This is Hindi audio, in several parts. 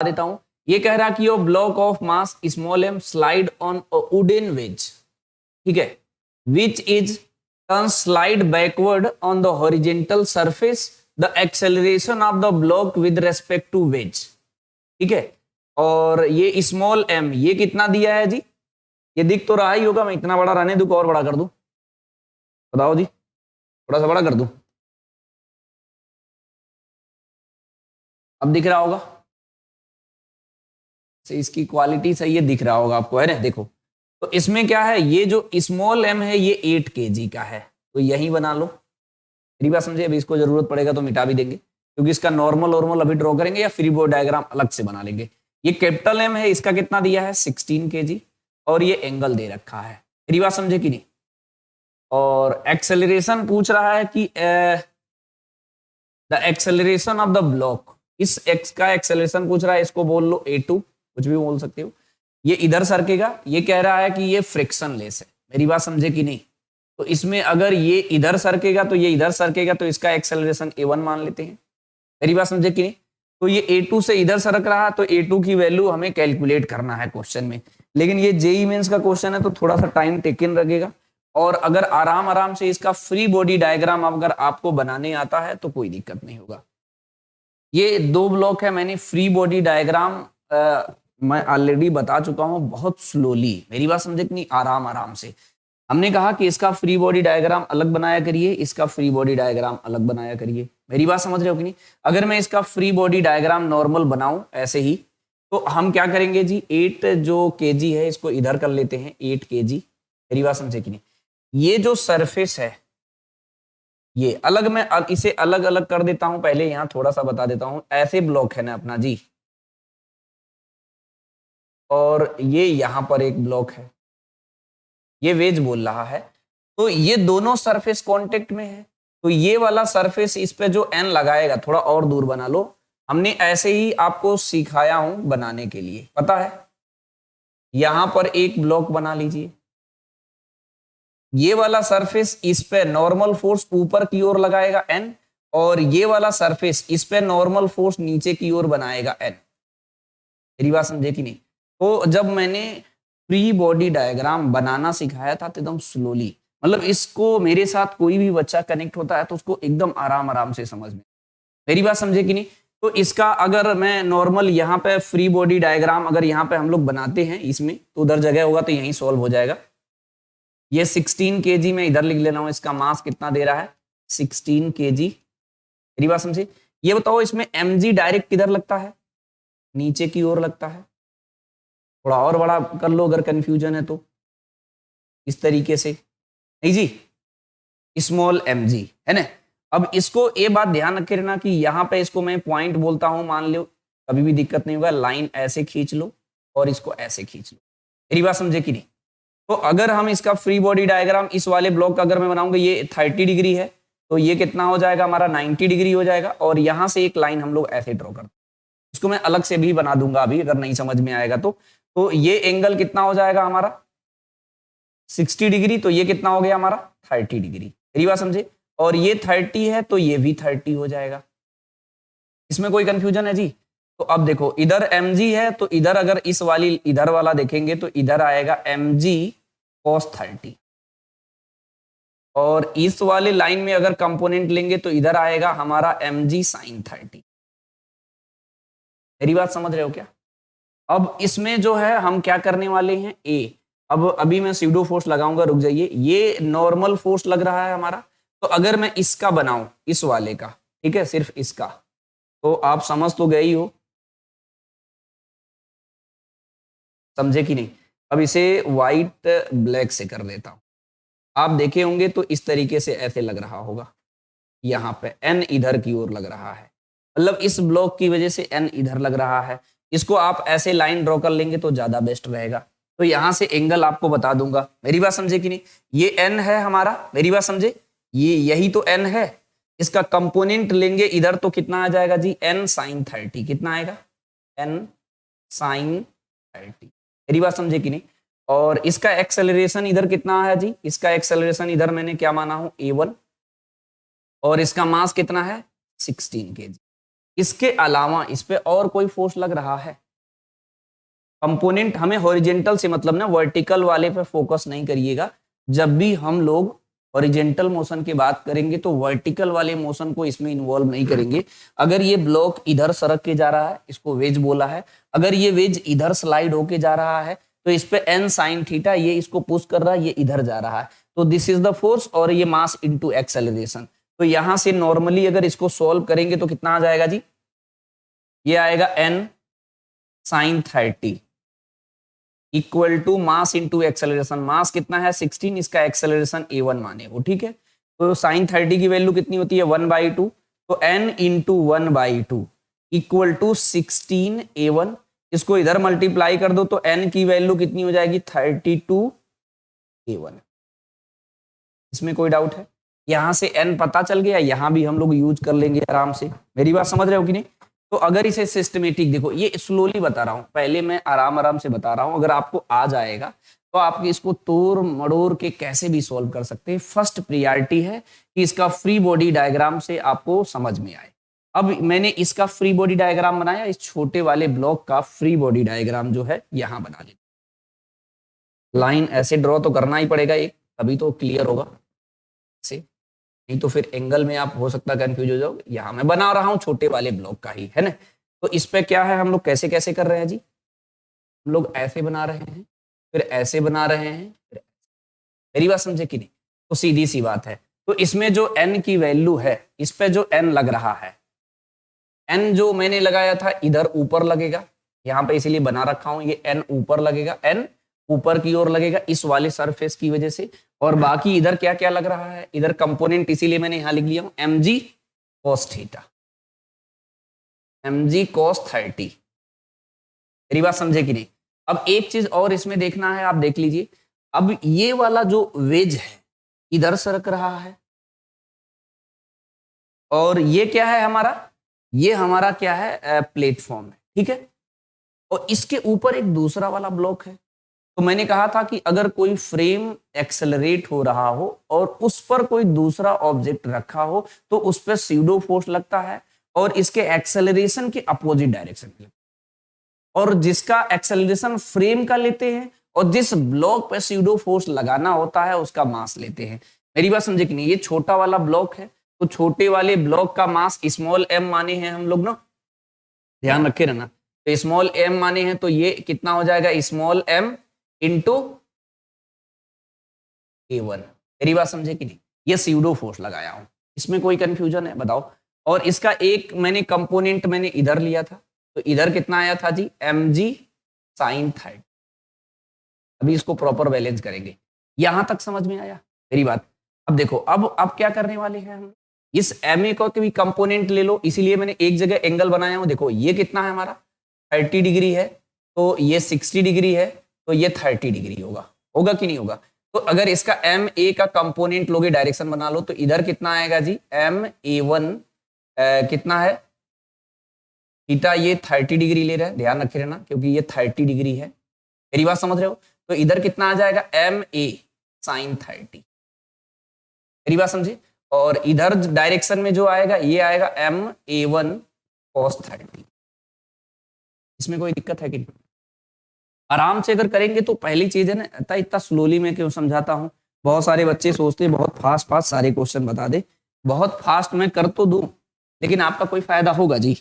देता हूं। ये कह रहा कि your block of mass small m slide on a wooden wedge, ठीक है, which is turn slide backward on the horizontal surface, the acceleration of the block with respect to wedge, ठीक है। और ये स्मॉल एम ये कितना दिया है जी, ये दिख तो रहा ही होगा, मैं इतना बड़ा रहने दूं और बड़ा कर दूं, बताओ जी, थोड़ा सा बड़ा कर दूं, अब दिख रहा होगा, इसकी क्वालिटी सही है, दिख रहा होगा आपको, है ना। देखो तो इसमें क्या है, ये जो स्मॉल एम है ये 8 kg का है, तो यही बना लो। मेरी बात समझे, अभी इसको जरूरत पड़ेगा तो मिटा भी देंगे, क्योंकि इसका नॉर्मल नॉर्मल अभी ड्रॉ करेंगे या फ्री बॉडी डायग्राम अलग से बना लेंगे। ये कैपिटल एम है, इसका कितना दिया है 16 kg, और ये एंगल दे रखा है। मेरी बात समझे कि नहीं। और एक्सेलरेशन पूछ रहा है कि the acceleration of the block, इस एक्स का एक्सेलरेशन पूछ रहा है, इसको बोल लो A2, कुछ भी बोल सकते हो। ये इधर सरकेगा, ये कह रहा है कि ये फ्रिक्शन लेस है। मेरी बात समझे कि नहीं। तो इसमें अगर ये इधर सरकेगा तो ये इधर सरकेगा, तो इसका एक्सेलरेशन A1 मान लेते हैं। मेरी बात समझे कि नहीं। तो ये A2 से इधर सरक रहा, तो A2 की वैल्यू हमें कैलकुलेट करना है क्वेश्चन में, लेकिन ये जेईई मेंस का क्वेश्चन है तो थोड़ा सा टाइम टेकन लगेगा। और अगर आराम आराम से इसका फ्री बॉडी डायग्राम अगर आपको बनाने आता है तो कोई दिक्कत नहीं होगा। ये 2 ब्लॉक है, मैंने फ्री बॉडी डायग्राम मैं ऑलरेडी बता चुका हूं बहुत स्लोली। मेरी बात समझे कि नहीं, आराम आराम से। हमने कहा कि इसका फ्री बॉडी डायग्राम अलग बनाया करिए, इसका फ्री बॉडी डायग्राम अलग बनाया करिए। मेरी बात समझ रहे हो कि नहीं। अगर मैं इसका फ्री बॉडी डायग्राम नॉर्मल बनाऊं ऐसे ही, तो हम क्या करेंगे जी, 8 जो kg है इसको इधर कर लेते हैं, 8 kg। मेरी बात समझे कि नहीं। ये जो सरफेस है ये अलग, मैं इसे अलग अलग कर देता हूं, पहले यहां थोड़ा सा बता देता हूं। ऐसे ब्लॉक है ना अपना जी, और ये यहां पर एक ब्लॉक है, ये वेज बोल रहा है, तो ये दोनों सरफेस कांटेक्ट में है। तो ये वाला सरफेस इस पे जो एन लगाएगा, थोड़ा और दूर बना लो। हमने ऐसे ही आपको सिखाया हूं बनाने के लिए, पता है। यहां पर एक ब्लॉक बना लीजिए, ये वाला सरफेस इस पे नॉर्मल फोर्स ऊपर की ओर लगाएगा एन, और ये वाला सरफेस इस पे नॉर्मल फोर्स नीचे की ओर बनाएगा एन। मेरी बात समझे कि नहीं। तो जब मैंने फ्री बॉडी डायग्राम बनाना सिखाया था तो एकदम स्लोली, मतलब इसको मेरे साथ कोई भी बच्चा कनेक्ट होता है तो उसको एकदम आराम आराम से समझ में। मेरी बात समझे कि नहीं। तो इसका अगर मैं नॉर्मल यहाँ पे फ्री बॉडी डायग्राम अगर यहाँ पे हम लोग बनाते हैं इसमें, तो उधर जगह होगा तो यहीं सॉल्व हो जाएगा। ये 16 kg में इधर लिख ले रहा हूं, इसका मास कितना दे रहा है 16 kg। मेरी बात समझे। ये बताओ इसमें mg डायरेक्ट किधर लगता है, नीचे की ओर लगता है। थोड़ा और बड़ा कर लो अगर कंफ्यूजन है तो, इस तरीके से, नहीं जी, स्मॉल mg है ना। अब इसको ये बात ध्यान रखे रहना कि यहाँ पे इसको मैं पॉइंट बोलता हूं, मान लो कभी भी दिक्कत नहीं होगा। लाइन ऐसे खींच लो और इसको ऐसे खींच लो। मेरी बात समझे कि नहीं। तो अगर हम इसका फ्री बॉडी डायग्राम इस वाले ब्लॉक का अगर मैं बनाऊंगा, ये 30 डिग्री है, तो ये कितना हो जाएगा हमारा 90 डिग्री हो जाएगा। और यहां से एक लाइन हम लोग ऐसे ड्रॉ करते हैं, इसको मैं अलग से भी बना दूंगा अभी अगर नहीं समझ में आएगा तो ये एंगल कितना हो जाएगा हमारा 60 डिग्री, तो ये कितना हो गया हमारा 30 डिग्री। मेरी बात समझे। और ये 30 है तो ये भी 30 हो जाएगा। इसमें कोई कंफ्यूजन है जी। तो अब देखो इधर mg है, तो इधर अगर इस वाली इधर वाला देखेंगे तो इधर आएगा mg cos 30, और इस वाले लाइन में अगर कंपोनेंट लेंगे तो इधर आएगा हमारा mg sin 30। मेरी बात समझ रहे हो क्या। अब इसमें जो है हम क्या करने वाले हैं a, अब अभी मैं स्यूडो फोर्स लगाऊंगा, रुक जाइए। ये नॉर्मल फोर्स लग रहा है हमारा, तो अगर मैं इसका बनाऊं इस वाले का, ठीक है, सिर्फ इसका, तो आप समझ तो गए ही हो, समझे कि नहीं। अब इसे व्हाइट ब्लैक से कर देता हूं। आप देखे होंगे तो इस तरीके से ऐसे लग रहा होगा, यहाँ पे एन इधर की ओर लग रहा है, मतलब इस ब्लॉक की वजह से एन इधर लग रहा है। इसको आप ऐसे लाइन ड्रॉ कर लेंगे तो ज्यादा बेस्ट रहेगा। तो यहां से एंगल आपको बता दूंगा। मेरी बात समझे कि नहीं। ये एन है हमारा, मेरी बात समझे, ये यही तो एन है। इसका कंपोनेंट लेंगे इधर तो कितना आ जाएगा जी एन साइन 30। कितना आएगा एन साइन 30। मेरी बात समझे कि नहीं। और इसका एक्सेलरेशन इधर कितना है जी, इसका एक्सेलरेशन इधर मैंने क्या माना हूं A1, और इसका मास कितना है 16 kg। इसके अलावा इस पे और कोई फोर्स लग रहा है? कंपोनेंट हमें हॉरिजेंटल से मतलब ना, वर्टिकल वाले पे फोकस नहीं करिएगा। जब भी हम लोग हॉरिजेंटल मोशन की बात करेंगे तो वर्टिकल वाले मोशन को इसमें इन्वॉल्व नहीं करेंगे। अगर ये ब्लॉक इधर सरक के जा रहा है, इसको वेज बोला है। अगर ये वेज इधर स्लाइड होके जा रहा है तो इस पे n sin थीटा, ये इसको पुश कर रहा है, ये इधर जा रहा है, तो दिस इज द फोर्स और ये मास इनटू एक्सेलरेशन। तो यहां से नॉर्मली अगर इसको सॉल्व करेंगे तो कितना आ जाएगा जी? ये आएगा n sin 30 equal to mass into acceleration. Mass कितना है? 16, इसका एक्सेलरेशन a1 माने वो, ठीक है। तो साइन 30 की वैल्यू कितनी होती है? 1/2। तो n into 1/2 equal to 16 a1। इसको इधर मल्टीप्लाई कर दो तो n की वैल्यू कितनी हो जाएगी? 32 a1। इसमें कोई डाउट है? यहां से n पता चल गया, यहां भी हम लोग यूज कर लेंगे आराम से। मेरी बात समझ रहे हो कि नहीं? तो अगर इसे सिस्टमेटिक देखो, ये स्लोली बता रहा हूं, पहले मैं आराम आराम से बता रहा हूं। अगर आपको आ जाएगा तो आप इसको तोड़ मड़ोड़ के कैसे भी सॉल्व कर सकते हैं। फर्स्ट प्रियॉरिटी है कि इसका फ्री बॉडी डायग्राम से आपको समझ में आए। अब मैंने इसका फ्री बॉडी डायग्राम बनाया, इस छोटे वाले ब्लॉक का फ्री बॉडी डायग्राम जो है यहां बना लेना। लाइन ऐसे ड्रॉ तो करना ही पड़ेगा एक, तभी तो क्लियर होगा से, नहीं तो फिर एंगल में आप हो सकता है कंफ्यूज हो जाओ। यहां मैं बना रहा हूं छोटे वाले ब्लॉक का ही, है ना। तो इस पे क्या है, हम लोग कैसे कैसे कर रहे हैं जी? हम लोग ऐसे बना रहे हैं, फिर ऐसे बना रहे हैं, फिर मेरी बात समझे कि नहीं? तो सीधी सी बात है। तो इसमें जो n की वैल्यू है, इस पे जो n लग रहा है, n जो मैंने लगाया था इधर ऊपर लगेगा, यहां पे इसीलिए बना रखा हूं, ये n ऊपर लगेगा, n ऊपर की ओर लगेगा इस वाले सरफेस की वजह से। और बाकी इधर क्या क्या लग रहा है? इधर कंपोनेंट इसीलिए मैंने यहां लिख लिया हूं mg cos theta, mg cos 30। मेरी बात समझे कि नहीं? अब एक चीज और इसमें देखना है, आप देख लीजिए। अब ये वाला जो वेज है इधर सरक रहा है, और ये क्या है हमारा? ये हमारा क्या है? प्लेटफॉर्म है, ठीक है। और इसके ऊपर एक दूसरा वाला ब्लॉक है। तो मैंने कहा था कि अगर कोई फ्रेम एक्सेलरेट हो रहा हो और उस पर कोई दूसरा ऑब्जेक्ट रखा हो तो उस पर स्यूडो फोर्स लगता है, और इसके एक्सेलरेशन के अपोजिट डायरेक्शन में। और जिसका एक्सेलरेशन फ्रेम का लेते हैं और जिस ब्लॉक पे स्यूडो फोर्स लगाना होता है उसका मास लेते हैं। मेरी बात समझे कि नहीं? ये छोटा वाला ब्लॉक है, तो छोटे वाले ब्लॉक का मास स्मॉल m माने हैं हम लोग ना, ध्यान रखे रहना। तो स्मॉल m माने हैं, तो ये कितना हो जाएगा? Small m into a1। मेरी बात समझे कि नहीं? ये स्यूडो फोर्स लगाया हूं, इसमें कोई कंफ्यूजन है बताओ? और इसका एक मैंने कंपोनेंट मैंने इधर लिया था, तो इधर कितना आया था जी? mg sin 30। अभी इसको प्रॉपर बैलेंस करेंगे। यहां तक समझ में आया मेरी बात? अब देखो, अब क्या करने वाले हैं हम? इस ma को भी कंपोनेंट ले लो, इसीलिए मैंने एक जगह एंगल बनाया हूं। देखो ये कितना है हमारा? 30 डिग्री है, तो ये 60 डिग्री है, तो ये 30 डिग्री होगा। होगा कि नहीं होगा? तो अगर इसका ma का कंपोनेंट लोगे, डायरेक्शन बना लो, तो इधर कितना आएगा जी? ma1 कितना है? थीटा ये 30 डिग्री ले रहा है, ध्यान रखे रहना, क्योंकि ये 30 डिग्री है। मेरी बात समझ रहे हो? तो इधर कितना आ जाएगा? ma sin 30। मेरी बात समझे? और इधर डायरेक्शन में जो आएगा ये आएगा ma1 cos 30। इसमें कोई दिक्कत है कि नहीं? आराम से अगर करेंगे तो पहली चीज है ना, इतना स्लोली मैं क्यों समझाता हूँ? बहुत सारे बच्चे सोचते हैं बहुत फास्ट फास्ट सारे क्वेश्चन बता दे। बहुत फास्ट मैं कर तो दूं, लेकिन आपका कोई फायदा होगा जी?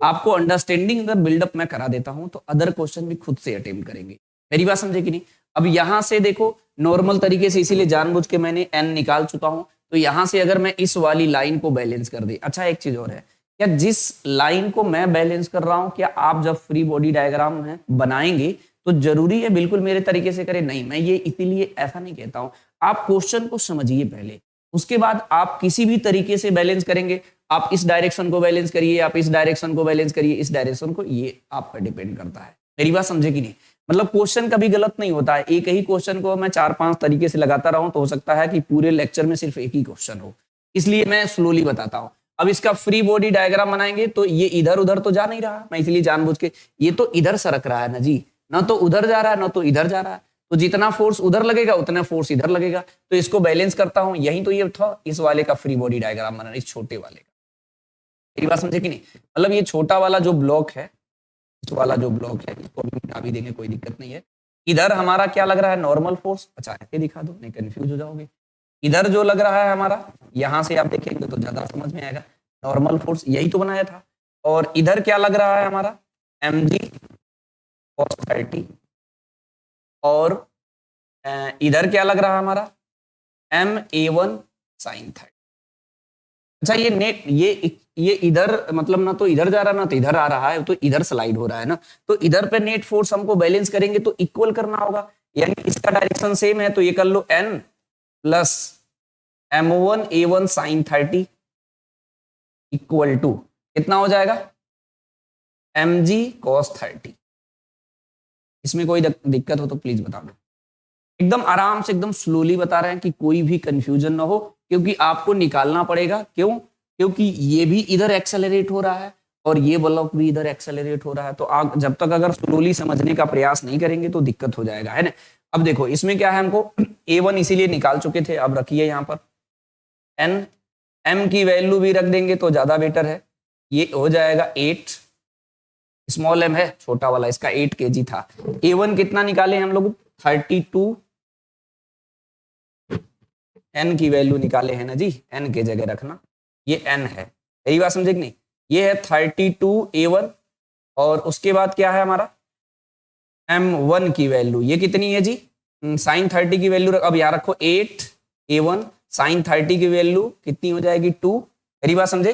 आपको अंडरस्टैंडिंग अगर बिल्डअप मैं करा देता हूं तो अदर क्वेश्चन भी खुद से अटेम्प्ट करेंगे। मेरी बात समझे कि नहीं? अब यहां से देखो नॉर्मल तरीके से, इसीलिए जानबूझ के मैंने n निकाल चुका हूं। तो यहां से अगर मैं इस वाली लाइन को बैलेंस कर दे, अच्छा एक चीज और है, क्या जिस लाइन को मैं बैलेंस कर रहा हूं, क्या आप जब फ्री बॉडी डायग्राम है बनाएंगे तो जरूरी है बिल्कुल मेरे तरीके से करें? नहीं, मैं ये इसीलिए ऐसा नहीं कहता हूं। आप क्वेश्चन को समझिए पहले, उसके बाद आप किसी भी तरीके से बैलेंस करेंगे। आप इस डायरेक्शन को बैलेंस करिए, आप इस डायरेक्शन को बैलेंस करिए, इस डायरेक्शन को, ये आप पर डिपेंड करता है। मेरी बात समझे कि नहीं? मतलब क्वेश्चन कभी गलत नहीं होता है। एक ही क्वेश्चन को मैं 4-5 तरीके से लगाता रहूं तो हो सकता है कि पूरे लेक्चर में सिर्फ एक ही क्वेश्चन हो, इसलिए मैं स्लोली बताता हूं। अब इसका फ्री बॉडी डायग्राम बनाएंगे तो ये इधर उधर तो जा नहीं रहा, मैं इसलिए जानबूझ के, ये तो इधर सरक रहा है ना जी, ना तो उधर जा रहा है ना तो इधर जा रहा है। तो जितना फोर्स उधर लगेगा उतना फोर्स इधर लगेगा, तो इसको बैलेंस करता हूं। यही तो ये था इस वाले का फ्री बॉडी डायग्राम बनाना, इस छोटे वाले का। मेरी बात समझे कि नहीं? मतलब ये छोटा वाला जो ब्लॉक है, इस वाला जो ब्लॉक है, इसको भी मिटा भी देंगे, कोई दिक्कत नहीं है। इधर हमारा क्या लग रहा है, नॉर्मल फोर्स। अच्छा ऐसे दिखा दो, नहीं कंफ्यूज हो जाओगे। इधर जो लग रहा है हमारा, यहां से आप देखेंगे तो ज्यादा समझ में आएगा। नॉर्मल फोर्स यही तो बनाया था। और इधर क्या लग रहा है हमारा, mg cos 30। और इधर क्या लग रहा है हमारा, ma1 sin 30। अच्छा ये नेट, ये इधर मतलब ना तो इधर जा रहा ना तो इधर आ रहा है, तो इधर स्लाइड हो रहा है ना, तो इधर पे नेट फोर्स हमको बैलेंस करेंगे तो इक्वल करना होगा। यानी इसका डायरेक्शन सेम है, तो ये कर लो n plus m1 a1 sin 30 equal to कितना हो जाएगा, mg cos 30। इसमें कोई दिक्कत हो तो प्लीज बता दो। एकदम आराम से, एकदम स्लोली बता रहे हैं कि कोई भी कंफ्यूजन ना हो, क्योंकि आपको निकालना पड़ेगा। क्यों? क्योंकि ये भी इधर एक्सेलरेट हो रहा है और ये ब्लॉक भी इधर एक्सेलरेट हो रहा है। तो आप जब तक अगर स्लोली समझने का प्रयास नहीं करेंगे तो दिक्कत हो जाएगा, है ना। अब देखो इसमें क्या है, हमको a1 इसीलिए निकाल चुके थे, अब रखिए यहाँ पर n, m की वैल्यू भी रख देंगे तो ज्यादा बेटर है। ये हो जाएगा 8, स्मॉल m है छोटा वाला, इसका 8 kg था। a1 कितना निकाले हम लोग, 32। n की वैल्यू निकाले हैं ना जी, n के जगह रखना, ये n है। यही बात समझे कि नहीं? ये है 32a1। और उसके बाद क्या है हमारा, m1 की वैल्यू ये कितनी है जी, साइन 30 की वैल्यू अब यहाँ रखो 8a1, साइन 30 की वैल्यू कितनी हो जाएगी 2। मेरी बात समझे?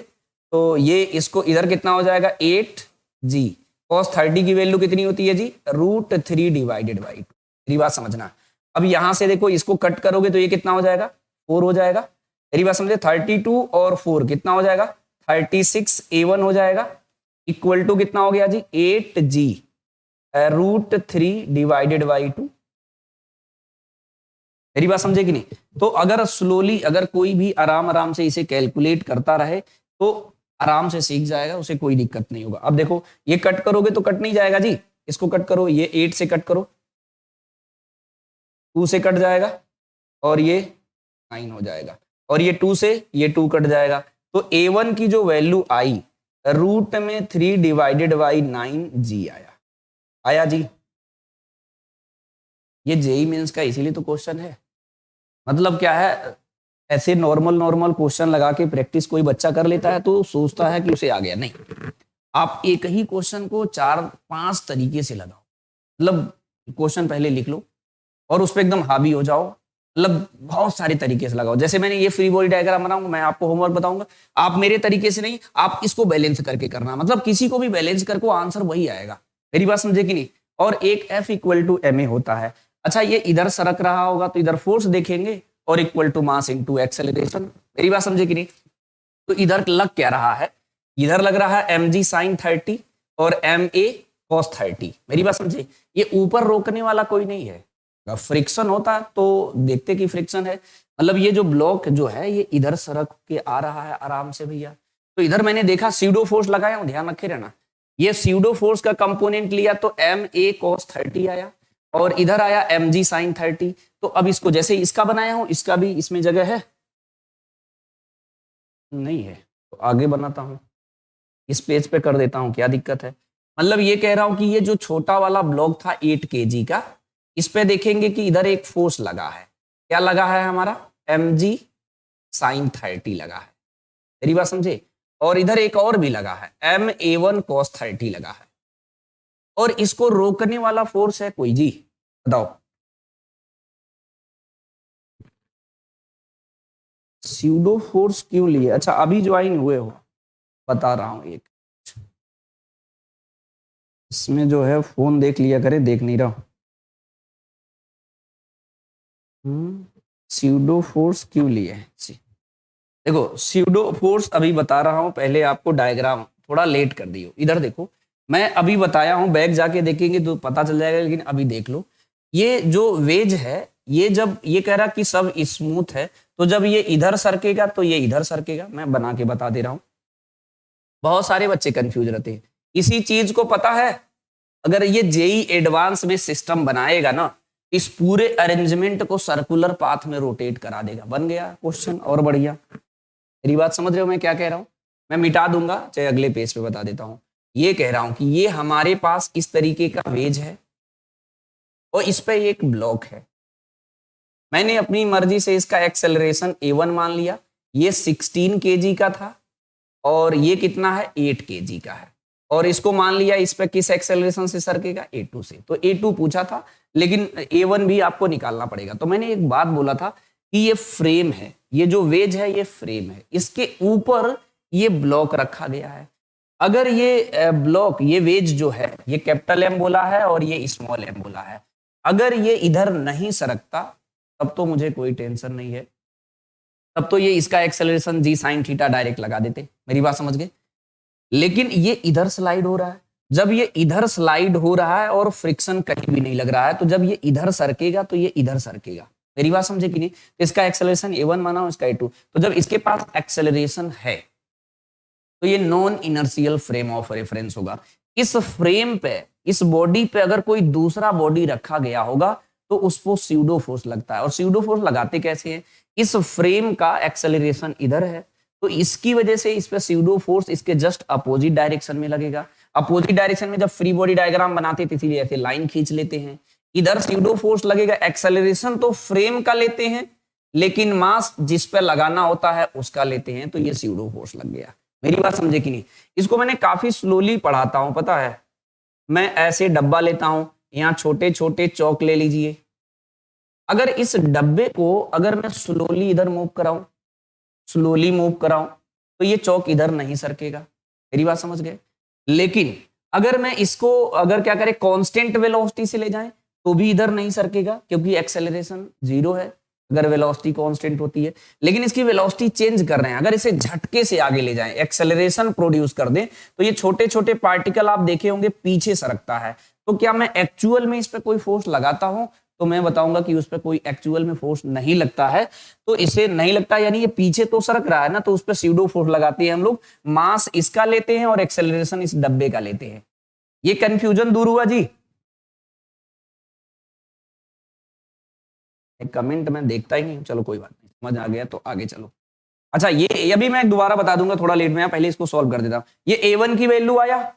तो ये इसको इधर कितना हो जाएगा 8g। cos 30 की वैल्यू कितनी होती है जी, √3 डिवाइडेड बाई 2। मेरी बात समझना। अब यहां से देखो इसको कट करोगे तो ये कितना हो जाएगा, 4 हो जाएगा। मेरी बात समझे? 32 और 4 कितना हो जाएगा, 36a1 हो जाएगा, इक्वल टू कितना हो गया जी, 8g √3 डिवाइडेड बाई 2। मेरी बात समझे कि नहीं? तो अगर स्लोली, अगर कोई भी आराम आराम से इसे कैलकुलेट करता रहे तो आराम से सीख जाएगा, उसे कोई दिक्कत नहीं होगा। अब देखो ये कट करोगे तो कट नहीं जाएगा जी, इसको कट करो, ये 8 से कट करो, 2 से कट जाएगा, और ये 9 हो जाएगा, और ये 2 से ये 2 कट जाएगा। तो a1 की जो value I, √3 divided by 9g आया जी। ये जेई मेंस का इसीलिए तो क्वेश्चन है। मतलब क्या है, ऐसे नॉर्मल नॉर्मल क्वेश्चन लगा के प्रैक्टिस कोई बच्चा कर लेता है तो सोचता है कि उसे आ गया। नहीं, आप एक ही क्वेश्चन को 4-5 तरीके से लगाओ। मतलब क्वेश्चन पहले लिख लो और उस पर एकदम हावी हो जाओ, मतलब बहुत सारे तरीके से लगाओ। जैसे मैंने ये फ्री बॉडी डायग्राम बनाऊंगा, मैं आपको होमवर्क बताऊंगा, आप मेरे तरीके से नहीं, आप इसको बैलेंस करके करना। मतलब किसी को भी बैलेंस करके आंसर वही आएगा। मेरी बात समझे कि नहीं? और एक F इक्वल टू ma होता है। अच्छा ये इधर सरक रहा होगा तो इधर फोर्स देखेंगे, और equal to mass into acceleration. मेरी बात समझे कि नहीं? तो इधर लग क्या रहा है, इधर लग रहा है mg sin 30 और ma cos 30। मेरी बात समझे? ये ऊपर रोकने वाला कोई नहीं है। फ्रिक्शन होता तो देखते कि फ्रिक्शन है। मतलब ये जो ब्लॉक जो है ये इधर सरक के आ रहा है आराम से भैया। तो इधर मैंने देखा सीडो फोर्स लगाया हूं, ध्यान रखे रहना। ये सीडो फोर्स का कंपोनेंट लिया तो ma cos 30 आया, और इधर आया mg sin 30। तो अब इसको जैसे इसका बनाया हूं, इसका भी इसमें जगह है नहीं है, तो आगे बनाता हूं, इस पेज पे कर देता हूं, क्या दिक्कत है। मतलब ये कह रहा हूं कि ये जो छोटा वाला ब्लॉक था 8 kg का, इस पे देखेंगे कि इधर एक फोर्स लगा है। क्या लगा है हमारा, mg sin 30 लगा है। मेरी बात समझे? और इधर एक और भी लगा है, ma1 cos 30 लगा है। और इसको रोकने वाला फोर्स है कोई जी, बताओ। स्यूडो फोर्स क्यों लिए? अच्छा अभी ज्वाइन हुए हो, बता रहा हूं एक, इसमें जो है फोन देख लिया करे, देख नहीं रहा। स्यूडो फोर्स क्यों लिए? देखो स्यूडो फोर्स अभी बता रहा हूं, पहले आपको डायग्राम थोड़ा लेट कर दियो। इधर देखो, मैं अभी बताया हूं, बैग जाके देखेंगे तो पता चल जाएगा, लेकिन अभी देख लो। ये जो वेज है, ये जब ये कह रहा कि सब स्मूथ है, तो जब ये इधर सरकेगा तो ये इधर सरकेगा। मैं बना के बता दे रहा हूं, बहुत सारे बच्चे कंफ्यूज रहते हैं इसी चीज को। पता है, अगर ये जेई एडवांस में सिस्टम बनाएगा ना, इस पूरे अरेंजमेंट को सर्कुलर पाथ में रोटेट करा देगा। बन गया क्वेश्चन और बढ़िया। मेरी बात समझ रहे हो मैं क्या कह रहा हूं? मैं मिटा दूंगा, चाहे अगले पेज पे बता देता हूं। ये कह रहा हूं कि ये हमारे पास इस तरीके का वेज है और इस पे एक ब्लॉक है। मैंने अपनी मर्जी से इसका एक्सेलरेशन a1 मान लिया। ये 16 kg का था और ये कितना है, 8 kg का है। और इसको मान लिया इस पे किस एक्सेलरेशन से सरकेगा, a2 से। तो a2 पूछा था, लेकिन a1 भी आपको निकालना पड़ेगा। तो मैंने एक बात बोला था कि ये फ्रेम है, ये जो वेज है ये फ्रेम है, इसके ऊपर ये ब्लॉक रखा गया है। अगर ये ब्लॉक, ये वेज जो है, ये कैपिटल एम बोला है और ये स्मॉल एम बोला है, अगर ये इधर नहीं सरकता तब तो मुझे कोई टेंशन नहीं है, तब तो ये इसका एक्सेलरेशन जी साइन थीटा डायरेक्ट लगा देते। मेरी बात समझ गए। लेकिन ये इधर स्लाइड हो रहा है, जब ये इधर स्लाइड हो रहा है और फ्रिक्शन कहीं भी नहीं लग रहा है, तो जब ये इधर सरकेगा तो ये इधर सरकेगा। मेरी बात समझे कि नहीं। तो इसका एक्सेलरेशन a1 माना, इसका a2। तो जब इसके पास एक्सेलरेशन है तो ये non inertial frame of reference होगा। इस फ्रेम पे, इस बॉडी पे अगर कोई दूसरा बॉडी रखा गया होगा तो उसको स्यूडो फोर्स लगता है। और स्यूडो फोर्स लगाते कैसे हैं, इस फ्रेम का एक्सेलरेशन इधर है तो इसकी वजह से इस पे स्यूडो फोर्स इसके जस्ट अपोजिट डायरेक्शन में लगेगा। अपोजिट डायरेक्शन में जब फ्री बॉडी डायग्राम बनाते थे इसीलिए ऐसे लाइन खींच लेते हैं। इधर स्यूडो फोर्स लगेगा, एक्सेलरेशन तो फ्रेम का लेते हैं लेकिन मास जिस पे लगाना होता है उसका लेते हैं, तो ये स्यूडो फोर्स लग गया। मेरी बात समझे कि नहीं। इसको मैंने काफी स्लोली पढ़ाता हूं, पता है। मैं ऐसे डब्बा लेता हूं, यहां छोटे छोटे चौक ले लीजिए। अगर इस डब्बे को अगर मैं स्लोली इधर मूव कराऊं, स्लोली मूव कराऊं, तो ये चौक इधर नहीं सरकेगा। मेरी बात समझ गए। लेकिन अगर मैं इसको अगर क्या करें, कांस्टेंट वेलोसिटी से ले जाएं तो भी इधर नहीं सरकेगा क्योंकि एक्सेलरेशन जीरो है अगर वेलोसिटी कांस्टेंट होती है। लेकिन इसकी वेलोसिटी चेंज कर रहे हैं, अगर इसे झटके से आगे ले जाएं, एक्सेलरेशन प्रोड्यूस कर दें, तो ये छोटे छोटे पार्टिकल आप देखे होंगे पीछे सरकता है। तो क्या मैं एक्चुअल में इस पर कोई फोर्स लगाता हूं, तो मैं बताऊंगा कि उस पर कोई एक्चुअल में फोर्स नहीं लगता है। तो इसे नहीं लगता यानी ये पीछे तो सरक रहा है ना, तो उस पर स्यूडो फोर्स लगाते हैं हम लोग। मास इसका लेते हैं और एक्सेलरेशन इस डब्बे का लेते हैं। ये कंफ्यूजन दूर हुआ जी। एक कमेंट मैं देखता ही नहीं, चलो कोई बात नहीं, समझ आ गया तो आगे चलो। अच्छा, ये अभी मैं दोबारा बता दूंगा, थोड़ा लेट में, पहले इसको सॉल्व कर देता हूं। ये a1 की वैल्यू आया।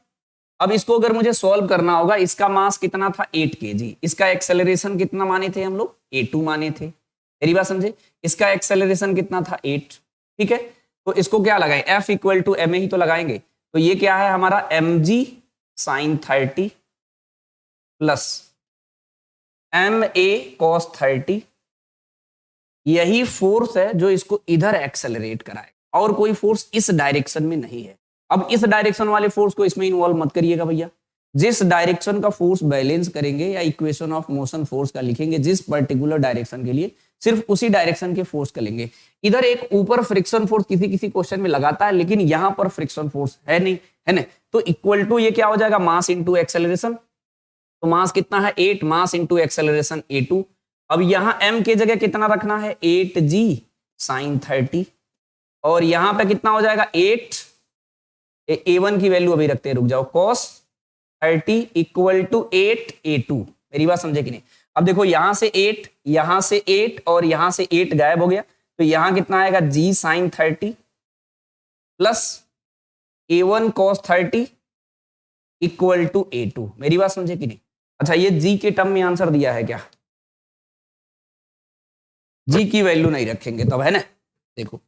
अब इसको अगर मुझे सॉल्व करना होगा, इसका मास कितना था, 8 kg। इसका एक्सेलरेशन कितना माने थे हम लोग, a2 माने थे। मेरी बात समझे। इसका एक्सेलरेशन कितना था, 8। ठीक है, तो इसको क्या लगाएं, F इक्वल टू एम ही तो लगाएंगे। तो ये क्या है हमारा, mg sine 30 plus ma cos 30। यही फोर्स है जो इसको इधर एक्सेलरेट कराएगा, और कोई फोर्स इस डायरेक्शन में नहीं है। अब इस डायरेक्शन वाले फोर्स को इसमें इन्वॉल्व मत करिएगा भैया। जिस डायरेक्शन का फोर्स बैलेंस करेंगे या इक्वेशन ऑफ मोशन फोर्स का लिखेंगे जिस पर्टिकुलर डायरेक्शन के लिए, सिर्फ उसी डायरेक्शन के फोर्स का लेंगे। इधर एक ऊपर फ्रिक्शन फोर्स किसी किसी क्वेश्चन में लगाता है, लेकिन यहां पर फ्रिक्शन फोर्स है नहीं, है ना। तो इक्वल टू ये क्या हो जाएगा, मास इंटू एक्सेलरेशन। तो मास कितना है, 8, मास इंटू एक्सेलरेशन a2। अब यहां m की जगह कितना रखना है, 8g साइन 30। और यहां पे कितना हो जाएगा, 8 a1 की वैल्यू अभी रखते हैं, रुक जाओ, cos 30 इक्वल टू 8 a2। मेरी बात समझे कि नहीं। अब देखो यहां से 8, यहां से 8 और यहां से 8 गायब हो गया, तो यहां कितना आएगा, g sine 30 plus a1 cos 30 equal to a2। मेरी बात समझे कि नहीं। अच्छा, ये g के टर्म में आंसर दिया है क्या, जी की वैल्यू नहीं रखेंगे तब, है ना। देखो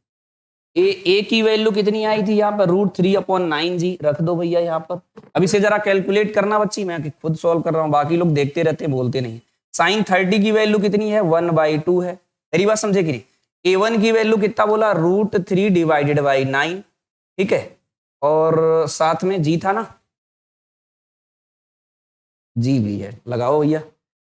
ए की वैल्यू कितनी आई थी यहाँ पर, √3/9g रख दो भैया यहाँ पर। अब इसे जरा कैलकुलेट करना बच्ची, मैं खुद सॉल्व कर रहा हूँ, बाकी लोग देखते रहते बोलते नहीं। साइन 30 की वैल्यू कितनी है, 1/2 है। मेरी बात समझे कि नहीं। a1 की वैल्यू कितना बोला, √3/9। ठीक है, और साथ में जी था ना, जी भी है, लगाओ भैया।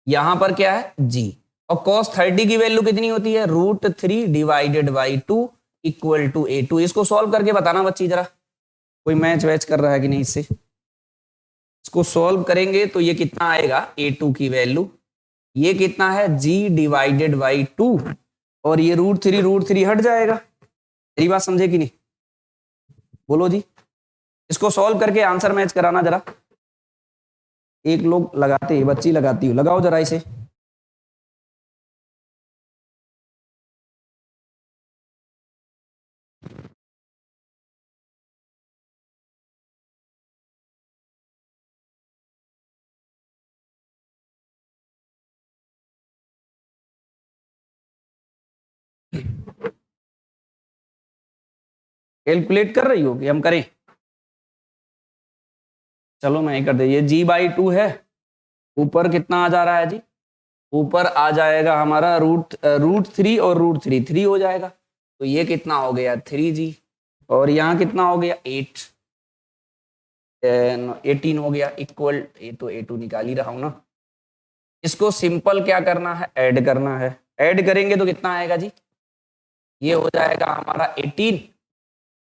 यहां पर क्या है, जी। और cos 30 की वैल्यू कितनी होती है, √3/2 इक्वल टू a2। इसको सॉल्व करके बताना बच्ची जरा, कोई मैच वैच कर रहा है कि नहीं इससे। इसको सॉल्व करेंगे तो ये कितना आएगा, a2 की वैल्यू, ये कितना है, g/2, और ये √3 हट जाएगा। मेरी बात समझे कि नहीं, बोलो जी। इसको सॉल्व करके आंसर मैच कराना जरा। एक लोग लगाते, बच्ची लगाती हो, लगाओ जरा इसे। कैलकुलेट कर रही हो कि हम करें? चलो मैं ही कर दे। ये g/2 है, ऊपर कितना आ जा रहा है जी? ऊपर आ जाएगा हमारा रूट 3 और रूट 3 3 हो जाएगा, तो ये कितना हो गया 3g, और यहाँ कितना हो गया 8 18 हो गया इक्वल, ये तो a2 निकाल ही रहा हूं ना। इसको सिंपल क्या करना है, ऐड करना है। ऐड करेंगे तो कितना आएगा जी? ये हो जाएगा हमारा 18,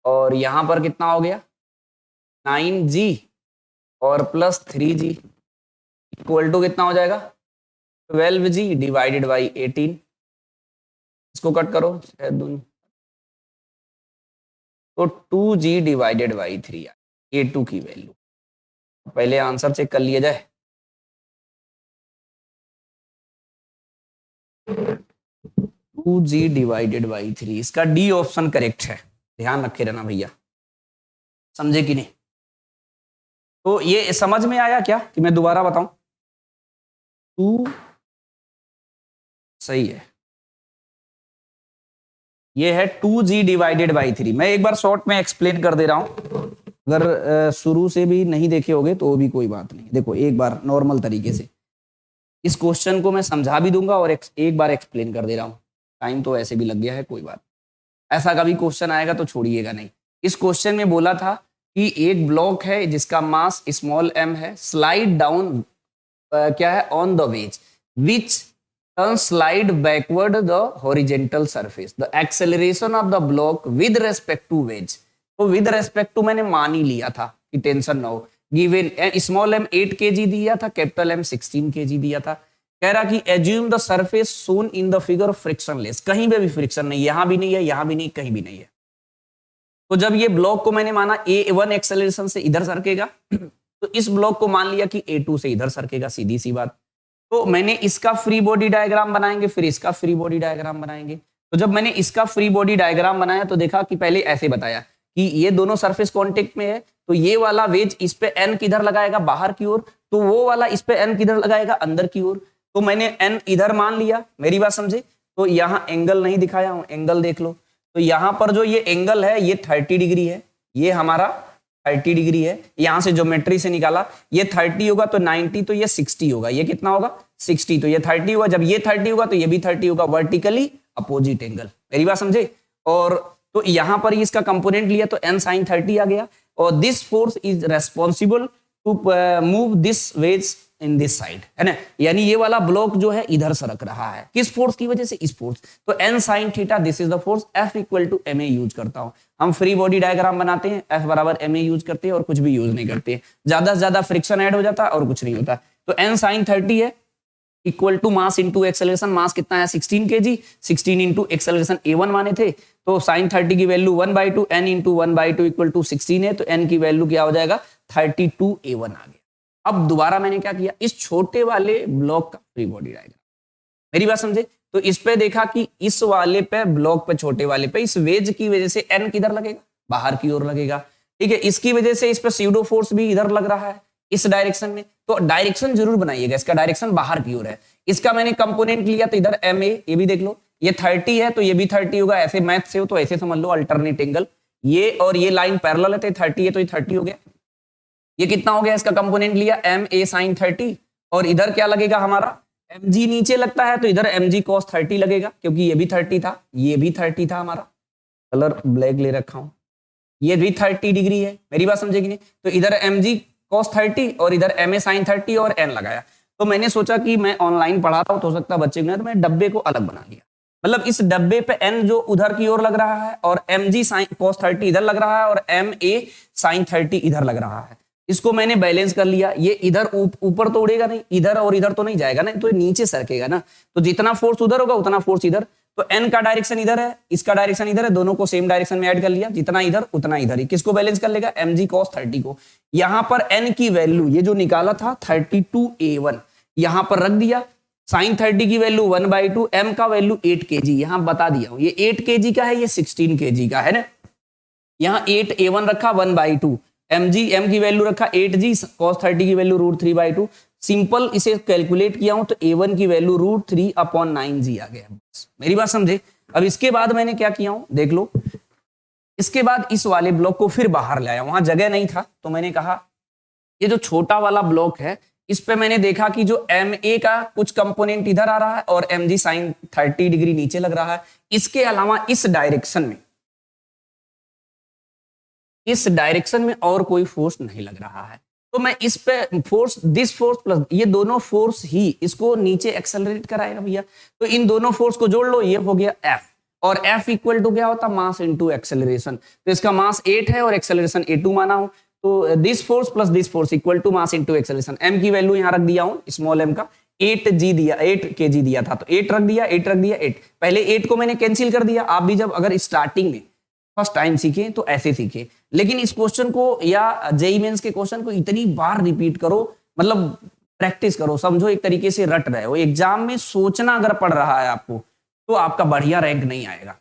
और यहाँ पर कितना हो गया 9g और प्लस 3g इक्वल टू कितना हो जाएगा 12g डिवाइडेड बाई 18। इसको कट करो, तो 2g डिवाइडेड बाई 3 a2 की वैल्यू। पहले आंसर चेक कर लिया जाए। 2g डिवाइडेड बाई 3, इसका डी ऑप्शन करेक्ट है, ध्यान रखे रहना भैया, समझे कि नहीं? तो ये समझ में आया क्या कि मैं दोबारा बताऊं? 2 सही है, ये है 2g डिवाइडेड बाई 3। मैं एक बार शॉर्ट में एक्सप्लेन कर दे रहा हूं, अगर शुरू से भी नहीं देखे होगे तो भी कोई बात नहीं। देखो एक बार नॉर्मल तरीके से इस क्वेश्चन को मैं समझा भी दूंगा और एक बार एक्सप्लेन कर दे रहा हूं। टाइम तो ऐसे भी लग गया है, कोई बात, ऐसा कभी क्वेश्चन आएगा तो छोड़िएगा नहीं। इस क्वेश्चन में बोला था कि एक ब्लॉक है जिसका मास स्मॉल m है, स्लाइड डाउन क्या है on the wedge which turn slide backward the horizontal surface, the acceleration of the block with respect to wedge. तो विद रेस्पेक्ट टू मैंने मान ही लिया था कि टेंशन ना हो। गिवन स्मॉल m 8 kg दिया था, कैपिटल M 16 kg दिया था। कह रहा कि assume the surface shown in the figure frictionless, कहीं पे भी फ्रिक्शन नहीं, यहां भी नहीं है, यहां भी नहीं, कहीं भी नहीं है। तो जब ये ब्लॉक को मैंने माना a1 एक्सेलरेशन से इधर सरकेगा, तो इस ब्लॉक को मान लिया कि a2 से इधर सरकेगा, सीधी सी बात। तो मैंने इसका फ्री बॉडी डायग्राम बनाएंगे, फिर इसका फ्री बॉडी डायग्राम बनाएंगे। तो जब मैंने इसका फ्री बॉडी डायग्राम बनाया तो देखा कि पहले ऐसे बताया कि ये दोनों सरफेस कांटेक्ट में है, तो ये वाला वेज इस पे n किधर लगाएगा बाहर की ओर, तो वो वाला इस पे n किधर लगाएगा अंदर की ओर। तो मैंने n इधर मान लिया, मेरी बात समझे? तो यहाँ एंगल नहीं दिखाया हूं, एंगल देख लो। तो यहाँ पर जो ये एंगल है ये 30 डिग्री है, ये हमारा 30 डिग्री है। यहां से ज्योमेट्री से निकाला, ये 30 होगा तो 90, तो ये 60 होगा। ये कितना होगा 60, तो ये 30 होगा। जब ये 30 होगा तो ये भी 30 होगा, वर्टिकली अपोजिट एंगल। मेरी बात समझे? और तो यहां पर इसका कंपोनेंट लिया तो n sin 30 आ गया, और this force is responsible to move this wedge in this side, है ना। यानी ये वाला ब्लॉक जो है इधर सरक रहा है, किस फोर्स की वजह से? इस फोर्स। तो n sin theta this is the force, F equal to ma use करता हूं। हम फ्री बॉडी डायग्राम बनाते हैं, F बराबर ma यूज करते हैं और कुछ भी यूज नहीं करते, ज्यादा से ज्यादा फ्रिक्शन ऐड हो जाता है और कुछ नहीं होता। तो n sin 30 है equal to mass into acceleration. Mass कितना है 16 kg, 16 इंटू एक्सेलरेशन a1 माने थे, तो sin 30 की value 1/2, n into 1/2 equal to 16 है, तो n की वैल्यू क्या हो जाएगा 32 a1 आ गया। अब दोबारा मैंने क्या किया, इस छोटे वाले ब्लॉक का फ्री बॉडी डायग्राम, मेरी बात समझे? तो इस पे देखा कि इस वाले पे ब्लॉक पे, छोटे वाले पे, इस वेज की वजह से n किधर लगेगा बाहर की ओर लगेगा, ठीक है। इसकी वजह से इस पे स्यूडो फोर्स भी इधर लग रहा है इस डायरेक्शन में, तो डायरेक्शन जरूर बनाइएगा, इसका डायरेक्शन बाहर की ओर है। इसका मैंने कंपोनेंट लिया तो इधर ma, ये भी देख लो, ये 30 है तो ये भी 30 होगा। ऐसे मैथ से हो तो ऐसे समझ लो अल्टरनेट एंगल, ये और ये लाइन पैरेलल है तो 30 है तो ये 30 हो गया। ये कितना हो गया, इसका कंपोनेंट लिया ma sin 30, और इधर क्या लगेगा हमारा mg, नीचे लगता है तो इधर mg cos 30 लगेगा, क्योंकि ये भी 30 था, ये भी 30 था। हमारा कलर ब्लैक ले रखा हूं, ये भी 30 डिग्री है, मेरी बात समझेगी नहीं? तो इधर mg cos 30 और इधर ma sin 30 और n लगाया। तो मैंने सोचा कि मैं ऑनलाइन पढ़ा रहा हूं तो हो सकता है बच्चे को, तो मैं डब्बे को अलग बना लिया। मतलब इस डब्बे पे n जो उधर की ओर लग रहा है और mg sin cos 30 इधर लग रहा है और ma sin 30 इधर लग रहा है, इसको मैंने बैलेंस कर लिया। ये इधर ऊपर तो उड़ेगा नहीं, इधर और इधर तो नहीं जाएगा ना, तो नीचे सरकेगा ना, तो जितना फोर्स उधर होगा उतना फोर्स इधर। तो n का डायरेक्शन इधर है, इसका डायरेक्शन इधर है, दोनों को सेम डायरेक्शन में ऐड कर लिया, जितना इधर उतना इधर ही। किसको बैलेंस कर लेगा, mg cos 30 को। यहां पर n की वैल्यू ये जो निकाला था 32 a1 यहां पर रख दिया, sin 30 की वैल्यू 1/2, m का वैल्यू 8 kg यहां बता दिया हूं, ये 8 kg का है, ये 16 kg का है ना। यहां 8 a1 रखा 1/2, m की वैल्यू रखा 8g, cos 30 की वैल्यू √3/2। सिंपल इसे कैलकुलेट किया हूं तो a1 की वैल्यू √3/9g आ गया। मेरी बात समझे? अब इसके बाद मैंने क्या किया हूं देख लो, इसके बाद इस वाले ब्लॉक को फिर बाहर लाया, वहां जगह नहीं था तो मैंने कहा ये जो छोटा वाला ब्लॉक है इस पे मैंने देखा कि जो MA का कुछ कंपोनेंट इधर आ रहा है और MG साइन 30 डिग्री नीचे लग रहा है। इसके अलावा इस डायरेक्शन में और कोई फोर्स नहीं लग रहा है, तो मैं इस पे दिस फोर्स प्लस ये दोनों फोर्स ही इसको नीचे एक्सेलरेट कराएगा भैया। तो इन दोनों फोर्स को जोड़ लो, ये हो गया F, और F इक्वल टू क्या होता, मास इनटू एक्सेलरेशन। तो इसका मास 8 है और एक्सेलरेशन A2 माना हूं, तो this force plus this force equal to mass into acceleration. M की वैल्यू यहां रख दिया हूं, स्मॉल m का 8g दिया, 8 kg दिया था, तो 8 रख दिया, 8 रख दिया, 8 पहले 8 को मैंने कैंसिल कर दिया। आप भी जब अगर स्टार्टिंग में फर्स्ट टाइम सीखे तो ऐसे सीखे, लेकिन इस क्वेश्चन को या जेईई मेंस के क्वेश्चन को इतनी बार रिपीट करो, मतलब प्रैक्टिस करो, समझो एक तरीके से रट रहे हो। एग्जाम में सोचना अगर पड़ रहा है आपको तो आपका बढ़िया रैंक नहीं आएगा।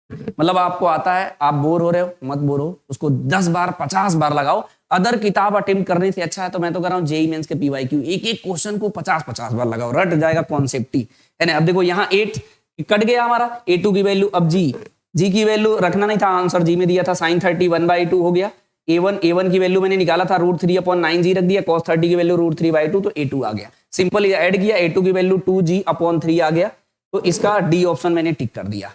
मतलब आपको आता है, आप बोर हो रहे हो, मत बोर हो, उसको 10 बार 50 बार लगाओ। अदर किताब अटेम्प्ट करने से अच्छा है तो मैं तो कर रहा हूँ जेईई मेंस के पीवाईक्यू, एक एक क्वेश्चन को 50-50 बार लगाओ, रट जाएगा कॉन्सेप्ट ही है ना। अब देखो यहाँ 8 कट गया हमारा, A2 की वैल्यू, अब जी की वैल्यू रखना नहीं था, आंसर जी में दिया था, साइन 30 1/2 हो गया। A1 की वैल्यू मैंने निकाला था √3/9g रख दिया, cos 30 की वैल्यू √3/2, तो A2 आ गया। सिंपल ऐड किया, A2 की वैल्यू 2g/3 आ गया, तो इसका डी ऑप्शन मैंने टिक कर दिया।